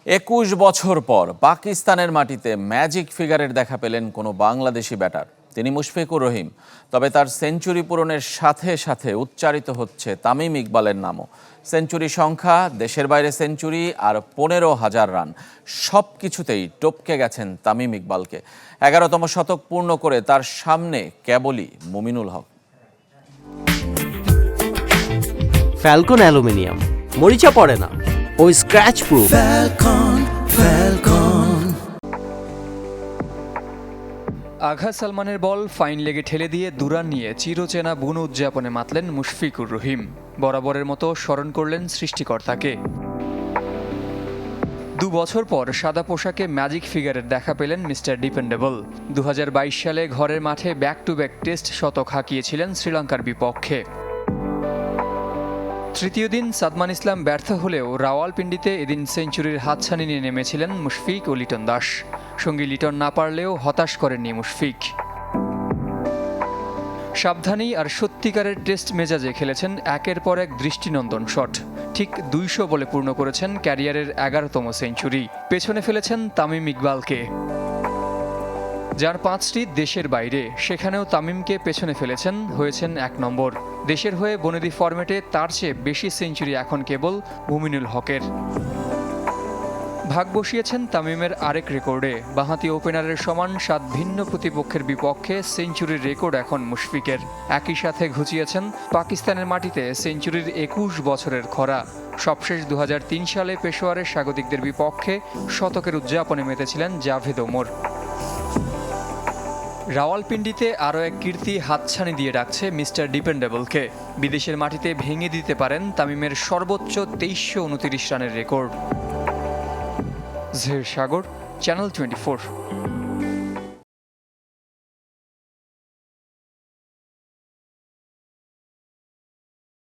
21 বছর পর পাকিস্তানের মাটিতে ম্যাজিক ফিগারের দেখা পেলেন কোনো বাংলাদেশি ব্যাটার। তিনি মুশফিকুর রহিম। তবে তার সেঞ্চুরি পূরণের সাথে সাথে উচ্চারিত হচ্ছে তামিম ইকবালের নামও। সেঞ্চুরি সংখ্যা, দেশের বাইরে সেঞ্চুরি আর 15,000 রান, সব কিছুতেই টপকে গেছেন তামিম ইকবালকে। 11তম শতক পূর্ণ করে তার সামনে কেবলই মুমিনুল হক। ফ্যালকন অ্যালুমিনিয়াম, মরিচা পড়ে না ও স্ক্র্যাচ প্রুফ। আঘা সালমানের বল ফাইন লেগে ঠেলে দিয়ে দুরান নিয়ে চিরচেনা বুনো উদযাপনে মাতলেন মুশফিকুর রহিম। বরাবরের মতো স্মরণ করলেন সৃষ্টিকর্তাকে। 2 বছর পর সাদা পোশাকে ম্যাজিক ফিগারের দেখা পেলেন মিস্টার ডিপেন্ডেবল। 2022 সালে ঘরের মাঠে ব্যাক টু ব্যাক টেস্ট শতক হাঁকিয়েছিলেন শ্রীলঙ্কার বিপক্ষে। তৃতীয় দিন সাদমান ইসলাম ব্যর্থ হলেও রাওয়ালপিন্ডিতে এদিন সেঞ্চুরির হাতছানি নিয়ে নেমেছিলেন মুশফিক ও লিটন দাস। সঙ্গী লিটন না পারলেও হতাশ করেননি মুশফিক। সাবধানী আর সত্যিকারের টেস্ট মেজাজে খেলেছেন একের পর এক দৃষ্টিনন্দন শট। ঠিক 200 বলে পূর্ণ করেছেন ক্যারিয়ারের 11তম সেঞ্চুরি। পেছনে ফেলেছেন তামিম ইকবালকে, যার 5টি দেশের বাইরে। সেখানেও তামিমকে পেছনে ফেলেছেন, হয়েছেন 1 নম্বর। দেশের হয়ে বনেদি ফরম্যাটে তার চেয়ে বেশি সেঞ্চুরি এখন কেবল মুমিনুল হকের। ভাগ বসিয়েছেন তামিমের আরেক রেকর্ডে। বাঁহাতি ওপেনারের সমান 7 ভিন্ন প্রতিপক্ষের বিপক্ষে সেঞ্চুরির রেকর্ড এখন মুশফিকের। একই সাথে ঘুচিয়েছেন পাকিস্তানের মাটিতে সেঞ্চুরির 21 বছরের খরা। সবশেষ 2003 সালে পেশোয়ারের স্বাগতিকদের বিপক্ষে শতকের উদযাপনে মেতেছিলেন জাভেদ ওমর। রাওয়ালপিন্ডিতে আরও এক কীর্তি হাতছানি দিয়ে ডাকছে মিস্টার ডিপেন্ডেবলকে। বিদেশের মাটিতে ভেঙে দিতে পারেন তামিমের সর্বোচ্চ 2329 রানের রেকর্ড। জহির সাগর, চ্যানেল 24।